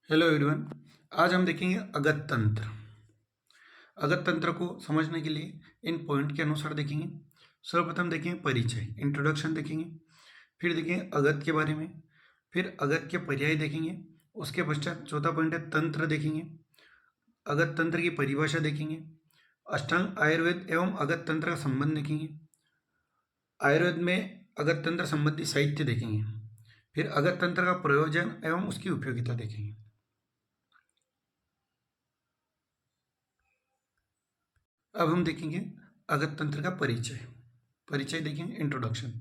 Hello everyone. आज हम देखेंगे अगत तंत्र। अगत तंत्र को समझने के लिए इन पॉइंट के अनुसार देखेंगे। सर्वप्रथम देखेंगे परिचय, इंट्रोडक्शन देखेंगे। फिर देखेंगे अगत के बारे में। फिर अगत के पर्याय देखेंगे। उसके पश्चात चौथा पॉइंट है तंत्र देखेंगे। अगत तंत्र की परिभाषा देखेंगे। अष्टांग आयुर्वेद एवं अगत तंत्र का संबंध देखेंगे। आयुर्वेद में अगत तंत्र संबंधी साहित्य देखेंगे। फिर अगत तंत्र का प्रयोजन एवं उसकी उपयोगिता देखेंगे। अब हम देखेंगे अगत तंत्र का परिचय। परिचय देखेंगे, इंट्रोडक्शन।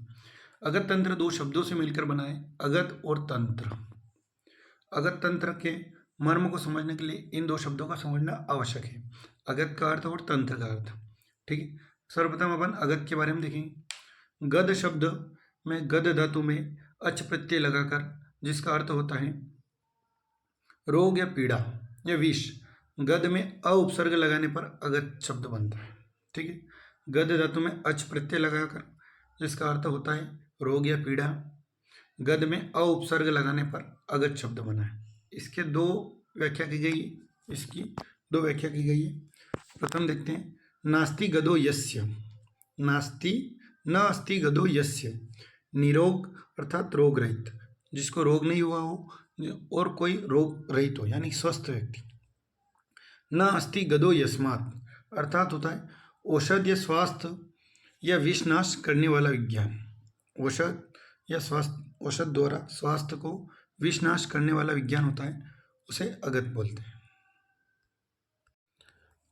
अगत तंत्र दो शब्दों से मिलकर बना है, अगत और तंत्र। अगत तंत्र के मर्म को समझने के लिए इन दो शब्दों का समझना आवश्यक है, अगत का अर्थ और तंत्र का अर्थ। ठीक है, सर्वप्रथम अपन अगत के बारे में देखेंगे। गद शब्द में गद धातु में अच प्रत्यय लगाकर जिसका अर्थ होता है रोग या पीड़ा या विष, गद में अ उपसर्ग लगाने पर अगत शब्द बनता है। ठीक है, गद धातु में अच प्रत्यय लगाकर जिसका अर्थ होता है रोग या पीड़ा, गद में अ उपसर्ग लगाने पर अगत शब्द बना है। इसके दो व्याख्या की गई, इसकी दो व्याख्या की गई है। प्रथम देखते हैं, नास्ति गदो यस्य, नास्ति न अस्ति गदो यस्य, निरोग अर्थात रोग रहित, जिसको रोग नहीं हुआ हो और कोई रोग रहित हो यानी स्वस्थ व्यक्ति। न अस्ति गदो यस्मात् अर्थात होता है औषध या स्वास्थ्य या विषनाश करने वाला विज्ञान। औषध या स्वास्थ्य, औषध द्वारा स्वास्थ्य को विषनाश करने वाला विज्ञान होता है, उसे अगत बोलते हैं।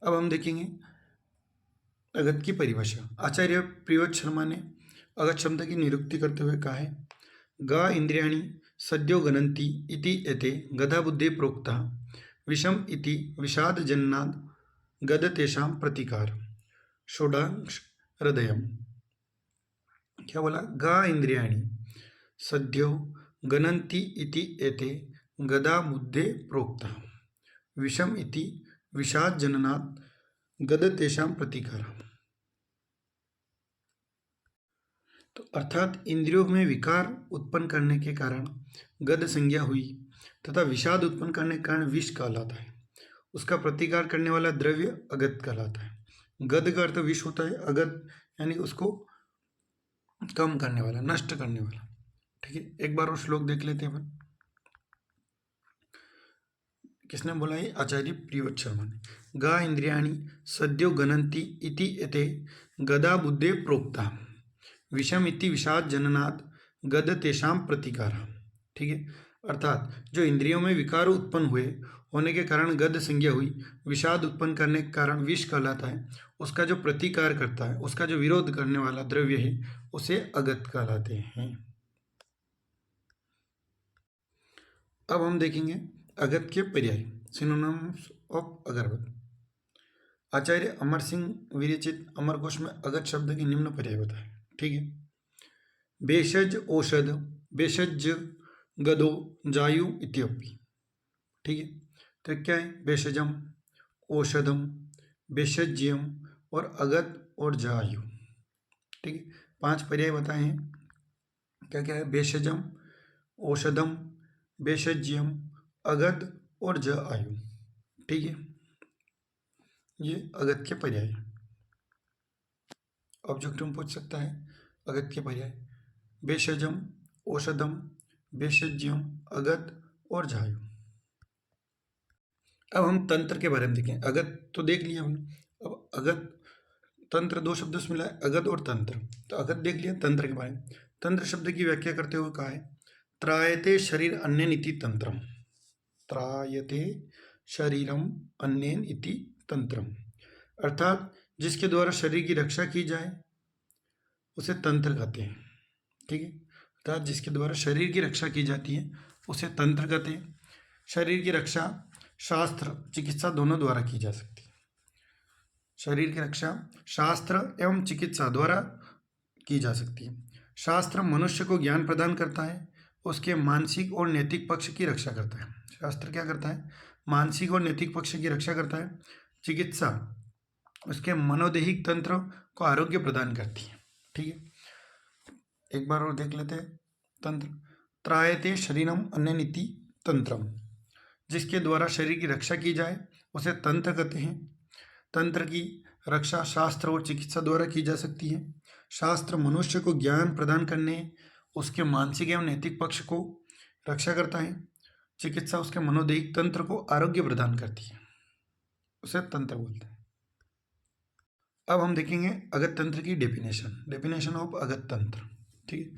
अब हम देखेंगे अगत की परिभाषा। आचार्य प्रियव्रत शर्मा ने अगत शब्द की निरुक्ति करते हुए कहा है, गा इंद्रियाणि सद्यो गणन्ति इति एते गदा बुद्धे प्रोक्ता विषम इति विषाद जन्नाद गद तेषां प्रतिकार षोडांश हृदयम। क्या बोला? गा इंद्रियाणि सद्यो गणन्ति इति एते गदा बुद्धे प्रोक्ता विषम इति विषाद जननाद गद तेषां प्रतिकार। तो अर्थात इंद्रियों में विकार उत्पन्न करने के कारण गद संज्ञा हुई तथा विषाद उत्पन्न करने के कारण विष कहलाता है। उसका प्रतिकार करने वाला द्रव्य अगत कहलाता है। गद का अर्थ विष होता है, अगत यानी उसको कम करने वाला, नष्ट करने वाला। ठीक है, एक बार और श्लोक देख लेते हैं अपन। किसने बोला है? आचार्य प्रियव्रत शर्मा ने। गा इंद्रियाणि सद्यो गणन्ति इति एते गदा बुद्धे प्रोक्ता विषम इति विषाद जननाद गद तेषां प्रतिकार। ठीक है, अर्थात जो इंद्रियों में विकार उत्पन्न हुए होने के कारण गद संज्ञा हुई, विषाद उत्पन्न करने के कारण विष कहलाता है, उसका जो प्रतिकार करता है, उसका जो विरोध करने वाला द्रव्य है, उसे अगत कहलाते हैं। अब हम देखेंगे अगत के पर्याय, सिनोनिम्स ऑफ अगरबत। आचार्य अमर सिंह विरचित अमरकोश में अगत शब्द के निम्न पर्याय बताए। ठीक है, भेषज औषध, भेषज गदो जायु इत्यपि। ठीक है, तो क्या है? भेषजम, औषधम, भेषज्यम और अगत और जायु। ठीक है, 5 पर्याय बताए हैं। क्या क्या है? भेषजम, औषधम, भेषज्यम, अगत और जायु। ठीक है, ये अगत के पर्याय है। ऑब्जेक्टिव में पूछ सकता है अगत के पर्याय, भेषजम, औषधम, भेषज्यम, अगत और जायु। अब हम तंत्र के बारे में देखें। अगत तो देख लिया हमने, अब अगत तंत्र दो शब्दों से मिला है, अगत और तंत्र। तो अगत देख लिया, तंत्र के बारे में। तंत्र शब्द की व्याख्या करते हुए कहा है, त्रायते शरीर अन्यन इति तंत्रम। त्रायते शरीरम अन्यन इति तंत्रम, अर्थात जिसके द्वारा शरीर की रक्षा की जाए उसे तंत्र कहते हैं। ठीक है, अर्थात जिसके द्वारा शरीर की रक्षा की जाती है उसे तंत्र कहते हैं। शरीर की रक्षा शास्त्र चिकित्सा दोनों द्वारा की जा सकती है। शरीर की रक्षा शास्त्र एवं चिकित्सा द्वारा की जा सकती है। शास्त्र मनुष्य को ज्ञान प्रदान करता है, उसके मानसिक और नैतिक पक्ष की रक्षा करता है। शास्त्र क्या करता है? मानसिक और नैतिक पक्ष की रक्षा करता है। चिकित्सा उसके मनोदैहिक तंत्र को आरोग्य प्रदान करती है। ठीक है, एक बार और देख लेते हैं तंत्र। त्रायते शरीरम अन्यनिति तंत्रम, जिसके द्वारा शरीर की रक्षा की जाए उसे तंत्र कहते हैं। तंत्र की रक्षा शास्त्र और चिकित्सा द्वारा की जा सकती है। शास्त्र मनुष्य को ज्ञान प्रदान करने, उसके मानसिक एवं नैतिक पक्ष को रक्षा करता है। चिकित्सा उसके मनोदैहिक तंत्र को आरोग्य प्रदान करती है, उसे तंत्र बोलते हैं। अब हम देखेंगे अगत तंत्र की डेफिनेशन ऑफ अगत तंत्र। ठीक है,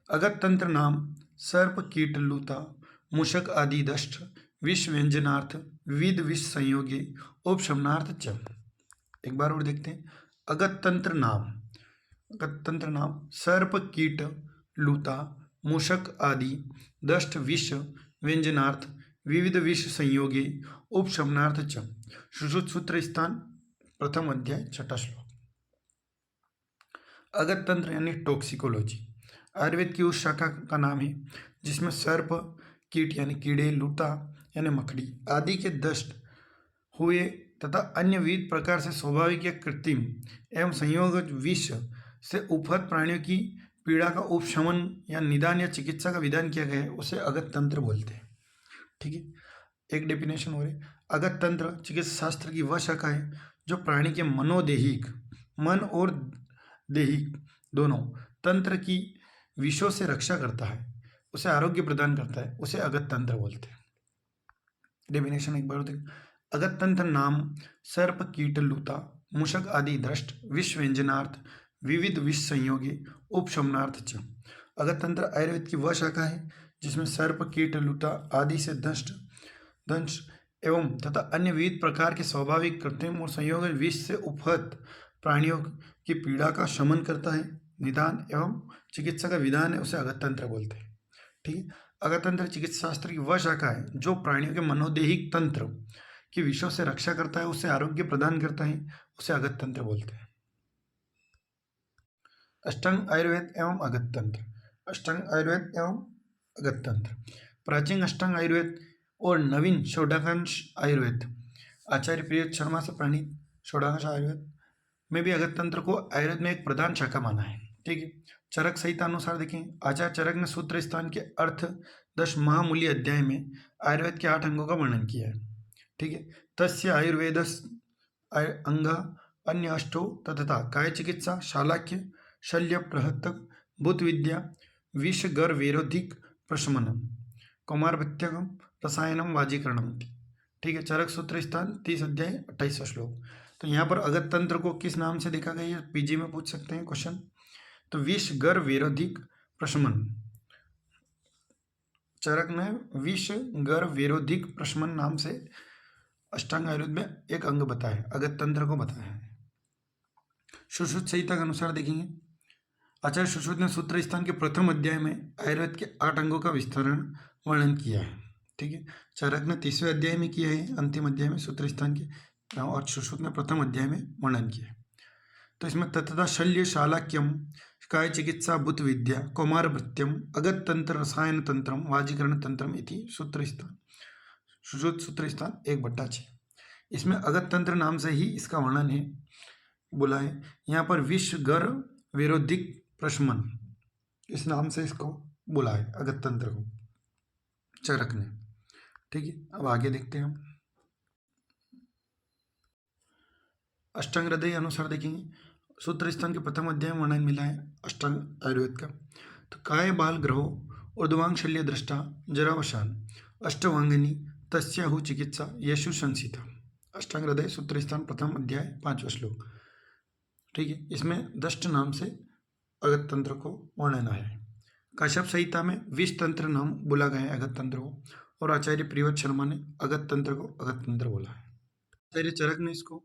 अगत तंत्र नाम सर्प कीट लूता मूषक आदि दष्ट विष व्यंजनार्थ विविध विष संयोगे उपशमनार्थ च। एक बार और देखते हैं। अगत तंत्र नाम सर्प कीट लूता मूषक आदि दष्ट विष व्यंजनार्थ विविध विष संयोगे उपशमनार्थ च। सुश्रुत सूत्र स्थान प्रथम अध्याय छठा श्लोक। अगत तंत्र यानी टॉक्सिकोलॉजी आयुर्वेद की उस शाखा का नाम है जिसमें सर्प कीट यानी कीड़े, लूता यानी मकड़ी आदि के दष्ट हुए तथा अन्य विविध प्रकार से स्वाभाविक या कृत्रिम एवं संयोगज विष से उपहत प्राणियों की पीड़ा का उपशमन या निदान या चिकित्सा का विधान किया गया है, उसे अगत तंत्र बोलते हैं। ठीक है, एक डेफिनेशन हो रही। अगत तंत्र चिकित्सा शास्त्र की वह शाखा है जो प्राणी के मनोदेहिक, मन और देहिक दोनों तंत्र की विषयों से रक्षा करता है, उसे आरोग्य प्रदान करता है, उसे अगत तंत्र बोलते हैं। डेफिनेशन एक बार देखें। अगत तंत्र नाम सर्प कीट लूता मूषक आदि दृष्ट विष व्यंजनार्थ विविध विष संयोगे उपशमनार्थ च। अगत तंत्र आयुर्वेद की वह शाखा है जिसमें सर्प कीट लूता आदि से दंश एवं तथा अन्य विविध प्रकार के स्वाभाविक कृत्रिम और संयोग विष से उपहत प्राणियों की पीड़ा का शमन करता है, निदान एवं चिकित्सा का विधान है, उसे अगत तंत्र बोलते हैं। ठीक है, अगत तंत्र चिकित्सा शास्त्र की वह शाखा है जो प्राणियों के मनोदेहिक तंत्र की विषयों से रक्षा करता है, उसे आरोग्य प्रदान करता है, उसे अगत तंत्र बोलते हैं। अष्टांग आयुर्वेद एवं अगत तंत्र। अष्टांग आयुर्वेद एवं अगत तंत्र। प्राचीन अष्टांग आयुर्वेद और नवीन षोडशांश आयुर्वेद आचार्य प्रिय शर्मा से प्रणीत षोडशांश आयुर्वेद में भी अगत तंत्र को आयुर्वेद में एक प्रधान शाखा माना है। ठीक है, चरक संहिता अनुसार देखें, आचार्य चरक ने सूत्र स्थान के अर्थ 10 महामूल्य अध्याय में आयुर्वेद के 8 अंगों का वर्णन किया है। ठीक है, तस्य आयुर्वेद अंग अन्य अष्टो तथा काय चिकित्सा शालाक्य शल्य प्रहतक भूत विद्या विष गर वेरोधिक प्रशमनम कौमारभत्यकम रसायनम वाजीकरणम। ठीक है, चरक सूत्र स्थान 30 अध्याय 28 श्लोक। तो यहाँ पर अगत तंत्र को किस नाम से देखा गया है, पीजी में पूछ सकते हैं क्वेश्चन। तो विष गर वेरोधिक प्रशमन, चरक ने विष गर वेरोधिक प्रशमन नाम से अष्टांग आयुर्वेद में एक अंग बताया, अगत तंत्र को बताया है। सुश्रुत संहिता के अनुसार देखेंगे, आचार्य सुश्रुत ने सूत्र स्थान के प्रथम अध्याय में आयुर्वेद के 8 अंगों का विस्तरण वर्णन किया है। ठीक है, चरक ने 30वें अध्याय में किया है, अंतिम अध्याय में सूत्र स्थान के, और सुश्रुत ने प्रथम अध्याय में वर्णन किया है। तो इसमें तथा शल्य शालाक्यम काय चिकित्सा भूत विद्या कौमार भृत्यम अगत तंत्र रसायन तंत्रम वाजीकरण तंत्रम इति सूत्र स्थान सुश्रुत सूत्र स्थान 1/6। इसमें अगत तंत्र नाम से ही इसका वर्णन है, बोला है। यहाँ पर विष गर विरोधिक प्रशमन इस नाम से इसको बोला है अगत तंत्र को चरक ने। ठीक है, अब आगे देखते हैं हम। अष्टांग हृदय अनुसार देखेंगे, सूत्र स्थान के प्रथम अध्याय में वर्णन मिला है अष्टांग आयुर्वेद का। तो काय बाल ग्रहो ऊर्ध्वांग शल्य दृष्टा जरावशान अष्टवांगिनी तस्याहु चिकित्सा यशु संसिता। अष्टांग हृदय सूत्र स्थान प्रथम अध्याय 5वां श्लोक। ठीक है, इसमें दष्ट नाम से अगत तंत्र को वर्णन आया है। काश्यप संहिता में विष तंत्र नाम बोला गया है अगत तंत्र को, और आचार्य प्रियव्रत शर्मा ने अगत तंत्र को अगत तंत्र बोला है। आचार्य चरक ने इसको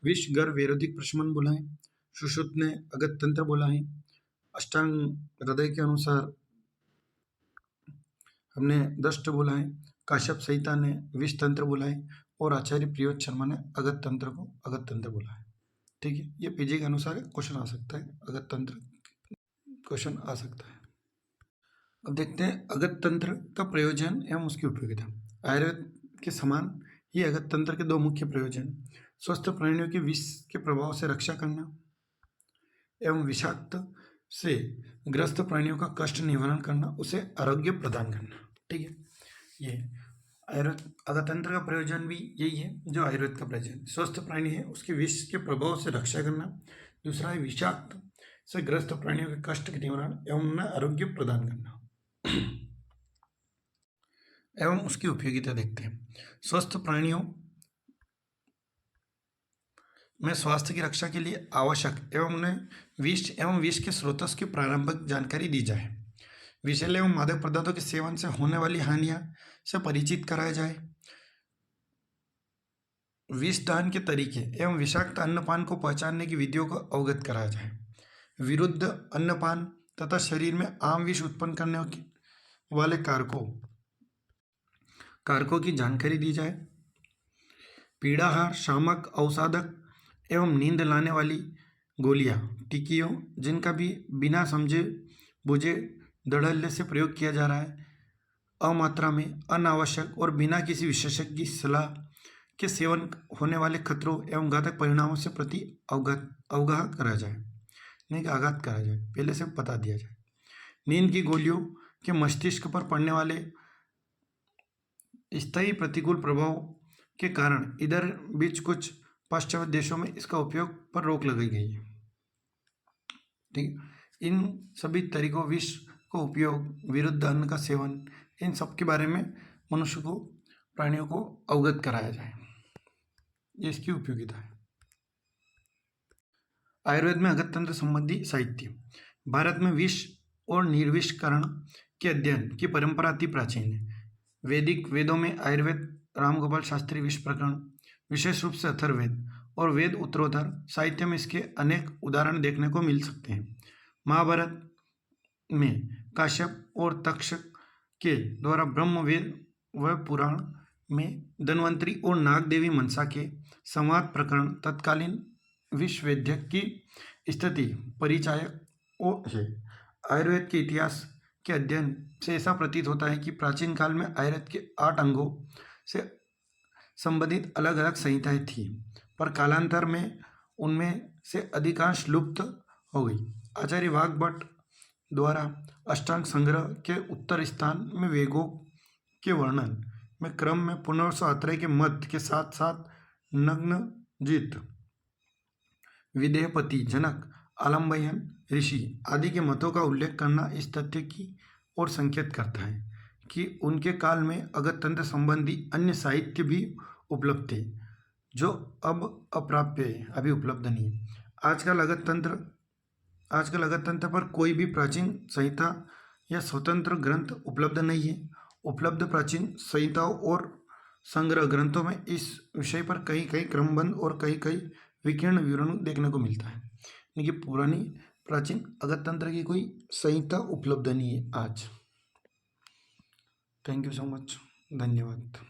विष गर वेरोधिक प्रशमन बोला है, सुश्रुत ने अगत तंत्र बोला है, अष्टांग हृदय के अनुसार हमने दष्ट बोला है, काश्यप संहिता ने विष तंत्र बोला है, और आचार्य प्रियव्रत शर्मा ने अगत तंत्र को अगत तंत्र बोला है। ठीक है, ये पीजी के अनुसार क्वेश्चन आ सकता है, अगत तंत्र क्वेश्चन आ सकता है। अब देखते हैं अगत तंत्र का प्रयोजन एवं उसकी उपयोगिता। आयुर्वेद के समान ही अगत तंत्र के 2 मुख्य प्रयोजन, स्वस्थ प्राणियों के विष के प्रभाव से रक्षा करना एवं विषाक्त से ग्रस्त प्राणियों का कष्ट निवारण करना, उसे आरोग्य प्रदान करना। ठीक है, ये आयुर्वेद अगतंत्र का प्रयोजन भी यही है जो आयुर्वेद का प्रयोजन। स्वस्थ प्राणी है उसके विष के प्रभाव से रक्षा करना। दूसरा है विषाक्त से ग्रस्त प्राणियों के कष्ट के निवारण एवं उन्हें आरोग्य प्रदान करना। एवं उसकी उपयोगिता देखते हैं। स्वस्थ प्राणियों में स्वास्थ्य की रक्षा के लिए आवश्यक एवं उन्हें विष के स्रोतों की प्रारंभिक जानकारी दी जाए। विषैले एवं मादक पदार्थों के सेवन से होने वाली हानियां से परिचित कराया जाए। विषदान के तरीके एवं विषाक्त अन्नपान को पहचानने की विधियों को अवगत कराया जाए। विरुद्ध अन्नपान तथा शरीर में आम विष उत्पन्न करने वाले कारकों की जानकारी दी जाए। पीड़ाहार, शामक, अवसादक एवं नींद लाने वाली गोलियां, टिकियों जिनका भी बिना समझे बुझे धड़ल्ले से प्रयोग किया जा रहा है, अमात्रा में, अनावश्यक और बिना किसी विशेषज्ञ की सलाह के सेवन होने वाले खतरों एवं घातक परिणामों से प्रति अवगाह करा जाए, नहीं आगाह करा जाए, पहले से बता दिया जाए। नींद की गोलियों के मस्तिष्क पर पड़ने वाले स्थायी प्रतिकूल प्रभाव के कारण इधर बीच कुछ पाश्चात्य देशों में इसका उपयोग पर रोक लगाई गई है। ठीक, इन सभी तरीकों विष को उपयोग, विरुद्ध अन्न का सेवन, इन सब के बारे में मनुष्य को, प्राणियों को अवगत कराया जाए, ये इसकी उपयोगिता है। आयुर्वेद में अगततंत्र संबंधी साहित्य। भारत में विष और निर्विषकरण के अध्ययन की परंपरा अति प्राचीन है। वैदिक वेदों में आयुर्वेद, रामगोपाल शास्त्री विष प्रकरण, विशेष रूप से अथर्ववेद और वेद उत्तरोत्तर साहित्य में इसके अनेक उदाहरण देखने को मिल सकते हैं। महाभारत में काश्यप और तक्षक के द्वारा ब्रह्मवेद व पुराण में धन्वंतरी और नाग देवी मनसा के संवाद प्रकरण तत्कालीन विश्ववैद्य की स्थिति परिचायक है। आयुर्वेद के इतिहास के अध्ययन से ऐसा प्रतीत होता है कि प्राचीन काल में आयुर्वेद के 8 अंगों से संबंधित अलग अलग संहिताएं थी, पर कालांतर में उनमें से अधिकांश लुप्त हो गई। आचार्य वाग्भट द्वारा अष्टांग संग्रह के उत्तर स्थान में वेगों के वर्णन में क्रम में पुनर्वसु आत्रेय के मत के साथ साथ नग्नजित, विदेहपति, जनक, आलम्बयन ऋषि आदि के मतों का उल्लेख करना इस तथ्य की ओर संकेत करता है कि उनके काल में अगततंत्र संबंधी अन्य साहित्य भी उपलब्ध थे जो अब अप्राप्य है, अभी उपलब्ध नहीं है। आजकल अगततंत्र पर कोई भी प्राचीन संहिता या स्वतंत्र ग्रंथ उपलब्ध नहीं है। उपलब्ध प्राचीन संहिताओं और संग्रह ग्रंथों में इस विषय पर कई कई क्रमबद्ध और कई कई विकीर्ण विवरण देखने को मिलता है, यानी कि पुरानी प्राचीन अगततंत्र की कोई संहिता उपलब्ध नहीं है आज। थैंक यू सो मच, धन्यवाद।